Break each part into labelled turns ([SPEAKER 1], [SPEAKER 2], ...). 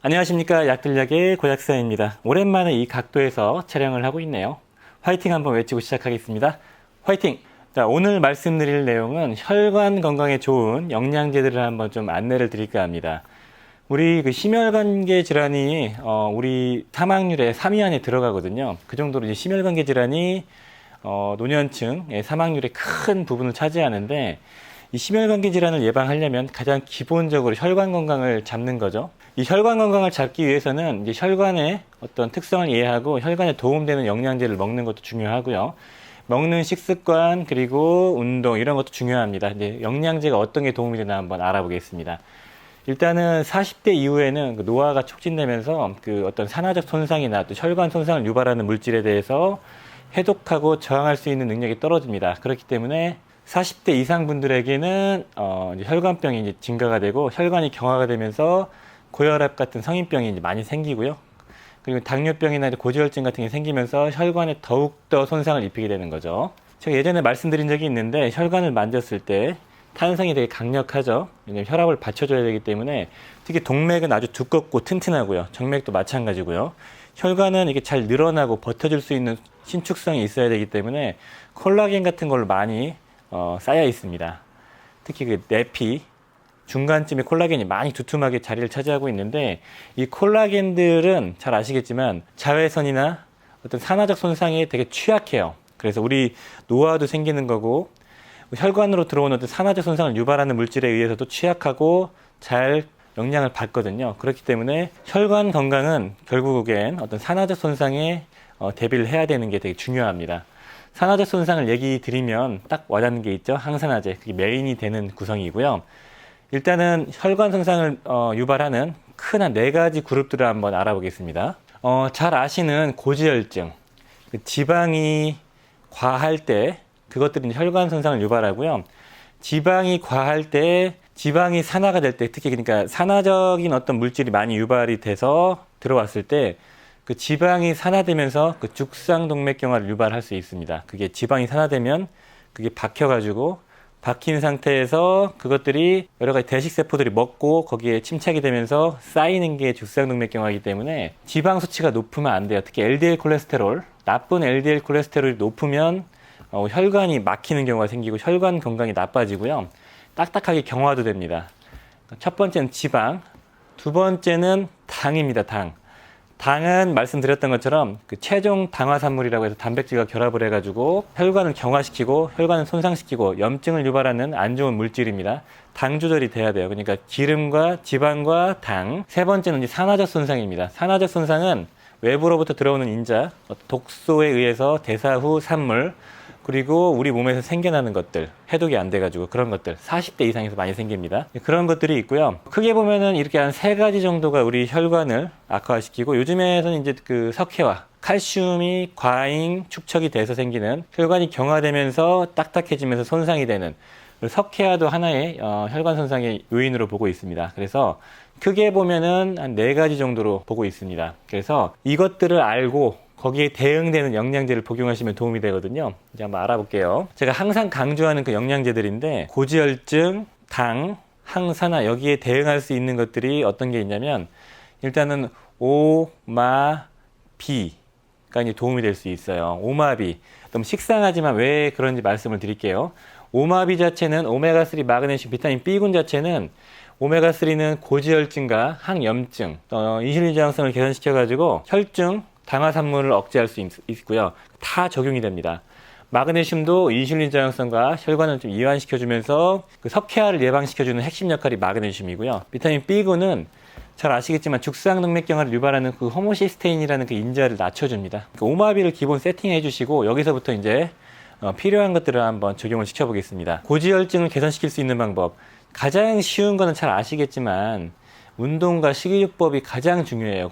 [SPEAKER 1] 안녕하십니까. 약들약의 고약사입니다. 오랜만에 이 각도에서 촬영을 하고 있네요. 화이팅 한번 외치고 시작하겠습니다. 화이팅! 자, 오늘 말씀드릴 내용은 혈관 건강에 좋은 영양제들을 한번 좀 안내를 드릴까 합니다. 우리 심혈관계 질환이 우리 사망률의 3위 안에 들어가거든요. 그 정도로 이제 심혈관계 질환이 노년층의 사망률의 큰 부분을 차지하는데, 이 심혈관계 질환을 예방하려면 가장 기본적으로 혈관 건강을 잡는 거죠. 이 혈관 건강을 잡기 위해서는 이제 혈관의 어떤 특성을 이해하고 혈관에 도움되는 영양제를 먹는 것도 중요하고요. 먹는 식습관 그리고 운동 이런 것도 중요합니다. 이제 영양제가 어떤 게 도움이 되나 한번 알아보겠습니다. 일단은 40대 이후에는 노화가 촉진되면서 어떤 산화적 손상이나 또 혈관 손상을 유발하는 물질에 대해서 해독하고 저항할 수 있는 능력이 떨어집니다. 그렇기 때문에 40대 이상 분들에게는 이제 혈관병이 이제 증가가 되고 혈관이 경화가 되면서 고혈압 같은 성인병이 이제 많이 생기고요. 그리고 당뇨병이나 고지혈증 같은 게 생기면서 혈관에 더욱더 손상을 입히게 되는 거죠. 제가 예전에 말씀드린 적이 있는데, 혈관을 만졌을 때 탄성이 되게 강력하죠. 왜냐면 혈압을 받쳐줘야 되기 때문에. 특히 동맥은 아주 두껍고 튼튼하고요. 정맥도 마찬가지고요. 혈관은 이게 잘 늘어나고 버텨줄 수 있는 신축성이 있어야 되기 때문에 콜라겐 같은 걸로 많이 쌓여 있습니다. 특히 내피 중간쯤에 콜라겐이 많이 두툼하게 자리를 차지하고 있는데, 이 콜라겐들은 잘 아시겠지만 자외선이나 어떤 산화적 손상에 되게 취약해요. 그래서 우리 노화도 생기는 거고, 혈관으로 들어오는 어떤 산화적 손상을 유발하는 물질에 의해서도 취약하고 잘 영향을 받거든요. 그렇기 때문에 혈관 건강은 결국엔 어떤 산화적 손상에 대비를 해야 되는 게 되게 중요합니다. 산화적 손상을 얘기 드리면 딱 와닿는 게 있죠. 항산화제, 그게 메인이 되는 구성이고요. 일단은 혈관 손상을 유발하는 큰 한 4가지 그룹들을 한번 알아보겠습니다. 잘 아시는 고지혈증, 지방이 과할 때 그것들이 혈관 손상을 유발하고요. 지방이 과할 때, 지방이 산화가 될 때, 특히 그러니까 산화적인 어떤 물질이 많이 유발이 돼서 들어왔을 때 그 지방이 산화되면서 그 죽상동맥경화를 유발할 수 있습니다. 그게 지방이 산화되면 그게 박혀가지고, 박힌 상태에서 그것들이 여러 가지 대식세포들이 먹고 거기에 침착이 되면서 쌓이는 게 죽상동맥경화이기 때문에 지방 수치가 높으면 안 돼요. 특히 LDL 콜레스테롤, 나쁜 LDL 콜레스테롤이 높으면 혈관이 막히는 경우가 생기고 혈관 건강이 나빠지고요. 딱딱하게 경화도 됩니다. 첫 번째는 지방, 두 번째는 당입니다. 당은 말씀드렸던 것처럼 최종 당화산물이라고 해서 단백질과 결합을 해가지고 혈관을 경화시키고 혈관을 손상시키고 염증을 유발하는 안 좋은 물질입니다. 당 조절이 돼야 돼요. 그러니까 기름과 지방과 당. 세 번째는 이제 산화적 손상입니다. 산화적 손상은 외부로부터 들어오는 인자, 독소에 의해서 대사 후 산물, 그리고 우리 몸에서 생겨나는 것들, 해독이 안 돼가지고 그런 것들 40대 이상에서 많이 생깁니다. 그런 것들이 있고요. 크게 보면은 이렇게 한 3가지 정도가 우리 혈관을 악화시키고, 요즘에서는 이제 석회화, 칼슘이 과잉 축적이 돼서 생기는, 혈관이 경화되면서 딱딱해지면서 손상이 되는 석회화도 하나의 혈관 손상의 요인으로 보고 있습니다. 그래서 크게 보면은 한 4가지 정도로 보고 있습니다. 그래서 이것들을 알고 거기에 대응되는 영양제를 복용하시면 도움이 되거든요. 이제 한번 알아볼게요. 제가 항상 강조하는 그 영양제들인데, 고지혈증, 당, 항산화, 여기에 대응할 수 있는 것들이 어떤 게 있냐면, 일단은 오마비가 이제 도움이 될 수 있어요. 오마비. 너무 식상하지만 왜 그런지 말씀을 드릴게요. 오마비 자체는 오메가3, 마그네슘, 비타민 B군 자체는, 오메가3는 고지혈증과 항염증, 인슐린 저항성을 개선시켜가지고 혈증, 당화산물을 억제할 수 있고요. 다 적용이 됩니다. 마그네슘도 인슐린 저항성과 혈관을 좀 이완시켜주면서 석회화를 예방시켜주는 핵심 역할이 마그네슘이고요. 비타민 B군은 잘 아시겠지만 죽상동맥경화를 유발하는 호모시스테인이라는 인자를 낮춰줍니다. 오마비를 기본 세팅해 주시고, 여기서부터 이제 필요한 것들을 한번 적용을 시켜보겠습니다. 고지혈증을 개선시킬 수 있는 방법, 가장 쉬운 거는 잘 아시겠지만 운동과 식이요법이 가장 중요해요.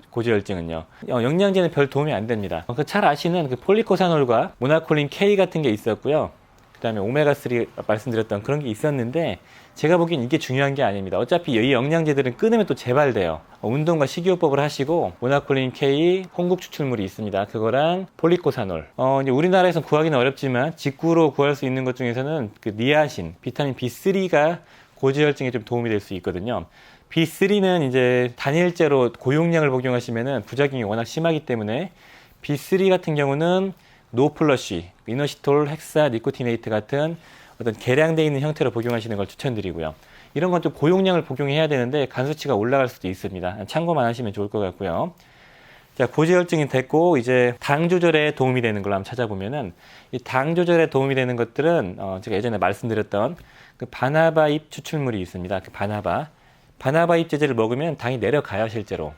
[SPEAKER 1] 고지혈증은요. 영양제는 별 도움이 안 됩니다. 잘 아시는 폴리코사놀과 모나콜린 K 같은 게 있었고요. 그 다음에 오메가3 말씀드렸던 그런 게 있었는데, 제가 보기엔 이게 중요한 게 아닙니다. 어차피 이 영양제들은 끊으면 또 재발돼요. 운동과 식이요법을 하시고, 모나콜린 K 홍국 추출물이 있습니다. 그거랑 폴리코사놀. 이제 우리나라에서 구하기는 어렵지만 직구로 구할 수 있는 것 중에서는 니아신, 비타민 B3가 고지혈증에 좀 도움이 될 수 있거든요. B3는 이제 단일제로 고용량을 복용하시면은 부작용이 워낙 심하기 때문에 B3 같은 경우는 노플러시, 이너시톨, 헥사, 니코티네이트 같은 어떤 계량되어 있는 형태로 복용하시는 걸 추천드리고요. 이런 건 좀 고용량을 복용해야 되는데 간 수치가 올라갈 수도 있습니다. 참고만 하시면 좋을 것 같고요. 자, 고지혈증이 됐고 이제 당 조절에 도움이 되는 걸로 한번 찾아보면은 이 당 조절에 도움이 되는 것들은 제가 예전에 말씀드렸던 그 바나바 잎 추출물이 있습니다. 그 바나바 잎 제제를 먹으면 당이 내려가요, 실제로.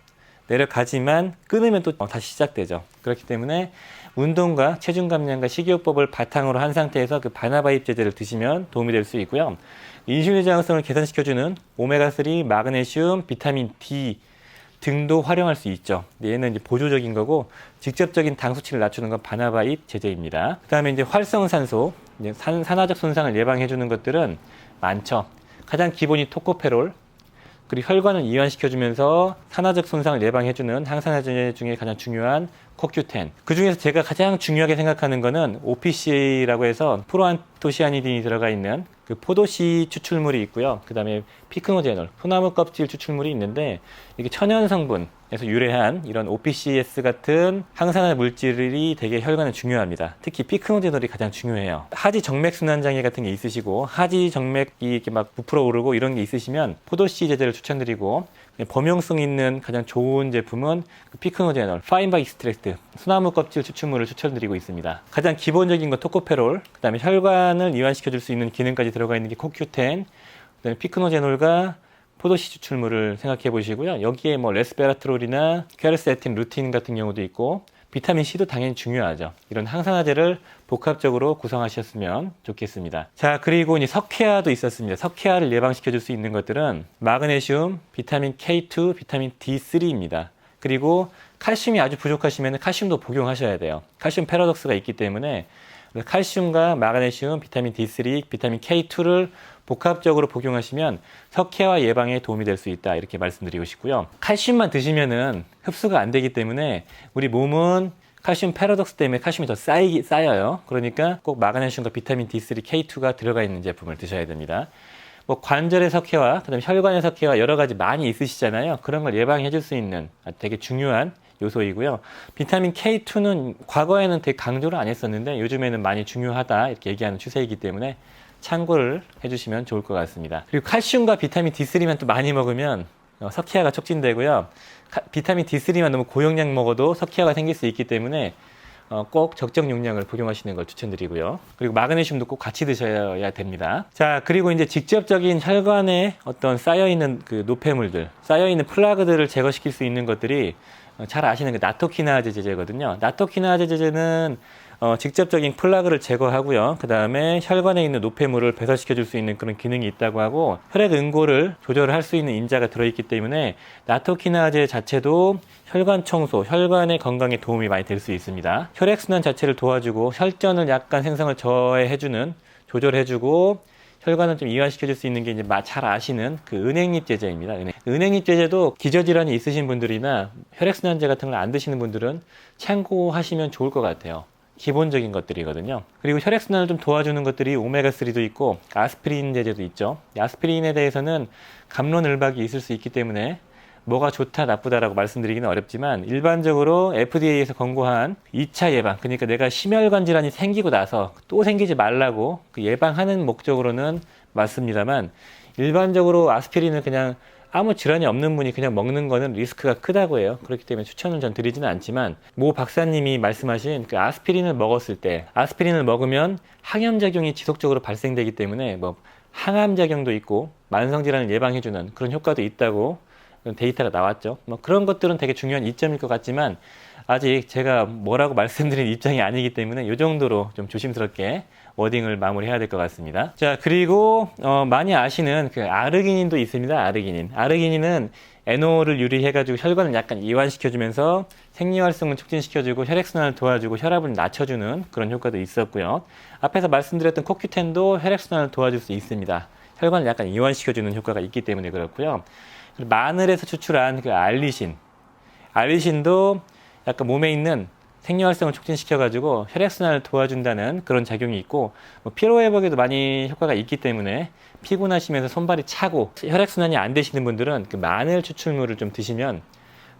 [SPEAKER 1] 내려가지만 끊으면 또 다시 시작되죠. 그렇기 때문에 운동과 체중 감량과 식이요법을 바탕으로 한 상태에서 그 바나바 잎 제제를 드시면 도움이 될 수 있고요. 인슐린 저항성을 개선시켜주는 오메가3, 마그네슘, 비타민 D 등도 활용할 수 있죠. 얘는 이제 보조적인 거고 직접적인 당 수치를 낮추는 건 바나바 잎 제제입니다. 그 다음에 이제 활성산소, 이제 산화적 손상을 예방해주는 것들은 많죠. 가장 기본이 토코페롤, 그리고 혈관을 이완시켜주면서 산화적 손상을 예방해주는 항산화제 중에 가장 중요한 코큐텐. 그 중에서 제가 가장 중요하게 생각하는 거는 OPC라고 해서 프로안토시아니딘이 들어가 있는 그 포도씨 추출물이 있고요. 그 다음에 피크노제놀, 소나무 껍질 추출물이 있는데 이게 천연 성분에서 유래한 이런 OPCS 같은 항산화 물질이 되게 혈관에 중요합니다. 특히 피크노제놀이 가장 중요해요. 하지 정맥 순환 장애 같은 게 있으시고 하지 정맥이 이렇게 막 부풀어 오르고 이런 게 있으시면 포도씨 제제를 추천드리고 범용성 있는 가장 좋은 제품은 피크노제놀, 파인바 익스트랙트, 소나무 껍질 추출물을 추천드리고 있습니다. 가장 기본적인 거 토코페롤, 그 다음에 혈관을 이완시켜줄 수 있는 기능까지 들어가 있는 게 코큐텐, 그 다음에 피크노제놀과 포도씨 추출물을 생각해 보시고요. 여기에 뭐 레스베라트롤이나 퀘르세틴, 루틴 같은 경우도 있고 비타민 C도 당연히 중요하죠. 이런 항산화제를 복합적으로 구성하셨으면 좋겠습니다. 자, 그리고 이제 석회화도 있었습니다. 석회화를 예방시켜 줄 수 있는 것들은 마그네슘, 비타민 K2, 비타민 D3입니다. 그리고 칼슘이 아주 부족하시면 칼슘도 복용하셔야 돼요. 칼슘 패러독스가 있기 때문에 칼슘과 마그네슘, 비타민 D3, 비타민 K2를 복합적으로 복용하시면 석회화 예방에 도움이 될 수 있다, 이렇게 말씀드리고 싶고요. 칼슘만 드시면은 흡수가 안 되기 때문에 우리 몸은 칼슘 패러독스 때문에 칼슘이 더 쌓여요. 그러니까 꼭 마그네슘과 비타민 D3, K2가 들어가 있는 제품을 드셔야 됩니다. 뭐 관절의 석회화, 그다음에 혈관의 석회화 여러 가지 많이 있으시잖아요. 그런 걸 예방해 줄 수 있는 되게 중요한 요소이고요. 비타민 K2는 과거에는 되게 강조를 안 했었는데 요즘에는 많이 중요하다, 이렇게 얘기하는 추세이기 때문에 참고를 해주시면 좋을 것 같습니다. 그리고 칼슘과 비타민 D3만 또 많이 먹으면 석회화가 촉진되고요. 비타민 D3만 너무 고용량 먹어도 석회화가 생길 수 있기 때문에 꼭 적정 용량을 복용하시는 걸 추천드리고요. 그리고 마그네슘도 꼭 같이 드셔야 됩니다. 자, 그리고 이제 직접적인 혈관에 어떤 쌓여있는 그 노폐물들, 쌓여있는 플라그들을 제거시킬 수 있는 것들이 잘 아시는 그 나토키나제 제제거든요. 나토키나제 제제는 직접적인 플라그를 제거하고요. 그 다음에 혈관에 있는 노폐물을 배설시켜 줄 수 있는 그런 기능이 있다고 하고 혈액 응고를 조절할 수 있는 인자가 들어있기 때문에 나토키나제 자체도 혈관 청소, 혈관의 건강에 도움이 많이 될 수 있습니다. 혈액순환 자체를 도와주고 혈전을 약간 생성을 저해해주는, 조절해주고 혈관을 좀 이완시켜줄 수 있는 게 이제 잘 아시는 그 은행잎 제제입니다. 은행잎 제제도 기저질환이 있으신 분들이나 혈액순환제 같은 걸 안 드시는 분들은 참고하시면 좋을 것 같아요. 기본적인 것들이거든요. 그리고 혈액순환을 좀 도와주는 것들이 오메가3도 있고 아스피린 제제도 있죠. 아스피린에 대해서는 갑론을박이 있을 수 있기 때문에 뭐가 좋다 나쁘다라고 말씀드리기는 어렵지만 일반적으로 FDA에서 권고한 2차 예방, 그러니까 내가 심혈관 질환이 생기고 나서 또 생기지 말라고 그 예방하는 목적으로는 맞습니다만 일반적으로 아스피린을 그냥 아무 질환이 없는 분이 그냥 먹는 거는 리스크가 크다고 해요. 그렇기 때문에 추천을 전 드리지는 않지만 모 박사님이 말씀하신 그 아스피린을 먹었을 때, 아스피린을 먹으면 항염작용이 지속적으로 발생되기 때문에 뭐 항암작용도 있고 만성질환을 예방해주는 그런 효과도 있다고 데이터가 나왔죠. 뭐 그런 것들은 되게 중요한 이점일 것 같지만 아직 제가 뭐라고 말씀드린 입장이 아니기 때문에 이 정도로 좀 조심스럽게 워딩을 마무리해야 될 것 같습니다. 자, 그리고 많이 아시는 그 아르기닌도 있습니다. 아르기닌은 NO를 유리해가지고 혈관을 약간 이완시켜주면서 생리활성을 촉진시켜주고 혈액순환을 도와주고 혈압을 낮춰주는 그런 효과도 있었고요. 앞에서 말씀드렸던 코큐텐도 혈액순환을 도와줄 수 있습니다. 혈관을 약간 이완시켜주는 효과가 있기 때문에 그렇고요. 마늘에서 추출한 그 알리신도 약간 몸에 있는 생리활성을 촉진시켜가지고 혈액순환을 도와준다는 그런 작용이 있고, 피로회복에도 많이 효과가 있기 때문에 피곤하시면서 손발이 차고 혈액순환이 안 되시는 분들은 그 마늘 추출물을 좀 드시면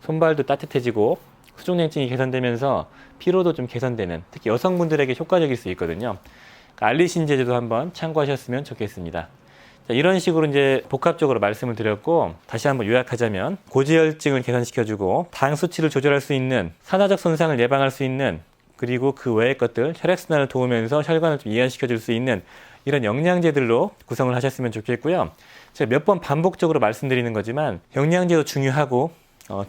[SPEAKER 1] 손발도 따뜻해지고 수족냉증이 개선되면서 피로도 좀 개선되는, 특히 여성분들에게 효과적일 수 있거든요. 알리신 제제도 한번 참고하셨으면 좋겠습니다. 자, 이런 식으로 이제 복합적으로 말씀을 드렸고, 다시 한번 요약하자면 고지혈증을 개선시켜주고 당 수치를 조절할 수 있는, 산화적 손상을 예방할 수 있는, 그리고 그 외의 것들 혈액순환을 도우면서 혈관을 좀 이완시켜줄 수 있는 이런 영양제들로 구성을 하셨으면 좋겠고요. 제가 몇 번 반복적으로 말씀드리는 거지만 영양제도 중요하고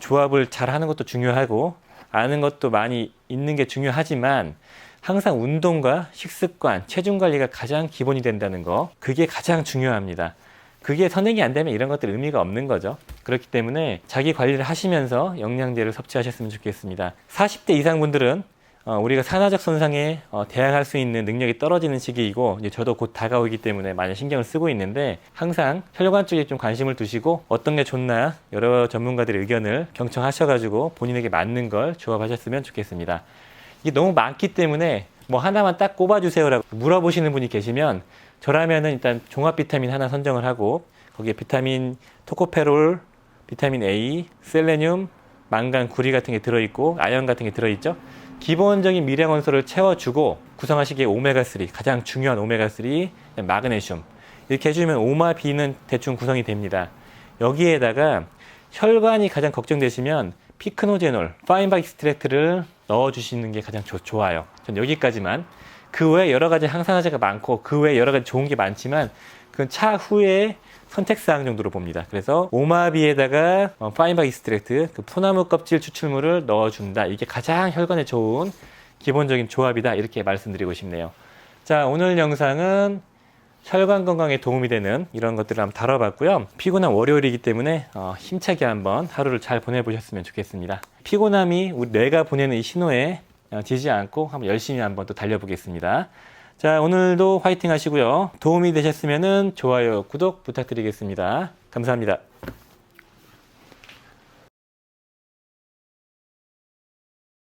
[SPEAKER 1] 조합을 잘 하는 것도 중요하고 아는 것도 많이 있는 게 중요하지만 항상 운동과 식습관, 체중 관리가 가장 기본이 된다는 거, 그게 가장 중요합니다. 그게 선행이 안 되면 이런 것들 의미가 없는 거죠. 그렇기 때문에 자기 관리를 하시면서 영양제를 섭취하셨으면 좋겠습니다. 40대 이상 분들은 우리가 산화적 손상에 대항할 수 있는 능력이 떨어지는 시기이고, 이제 저도 곧 다가오기 때문에 많이 신경을 쓰고 있는데, 항상 혈관 쪽에 좀 관심을 두시고 어떤 게 좋나 여러 전문가들의 의견을 경청하셔가지고 본인에게 맞는 걸 조합하셨으면 좋겠습니다. 이게 너무 많기 때문에 뭐 하나만 딱 꼽아주세요라고 물어보시는 분이 계시면, 저라면은 일단 종합 비타민 하나 선정을 하고 거기에 비타민 토코페롤, 비타민 A, 셀레늄, 망간, 구리 같은 게 들어있고 아연 같은 게 들어있죠. 기본적인 미량원소를 채워주고 구성하시기에 오메가3, 가장 중요한 오메가3, 마그네슘 이렇게 해주면 오마비는 대충 구성이 됩니다. 여기에다가 혈관이 가장 걱정되시면 피크노제놀, 파인박 익스트랙트를 넣어주시는 게 가장 좋아요. 전 여기까지만. 그 외에 여러 가지 항산화제가 많고 그 외에 여러 가지 좋은 게 많지만 그건 차후에 선택사항 정도로 봅니다. 그래서 오마비에다가 파인박 익스트랙트, 그 소나무 껍질 추출물을 넣어준다. 이게 가장 혈관에 좋은 기본적인 조합이다. 이렇게 말씀드리고 싶네요. 자, 오늘 영상은 혈관 건강에 도움이 되는 이런 것들을 한번 다뤄봤고요. 피곤한 월요일이기 때문에 힘차게 한번 하루를 잘 보내보셨으면 좋겠습니다. 피곤함이 우리 뇌가 보내는 이 신호에 지지 않고 한번 열심히 한번 또 달려보겠습니다. 자, 오늘도 화이팅 하시고요. 도움이 되셨으면 좋아요, 구독 부탁드리겠습니다. 감사합니다.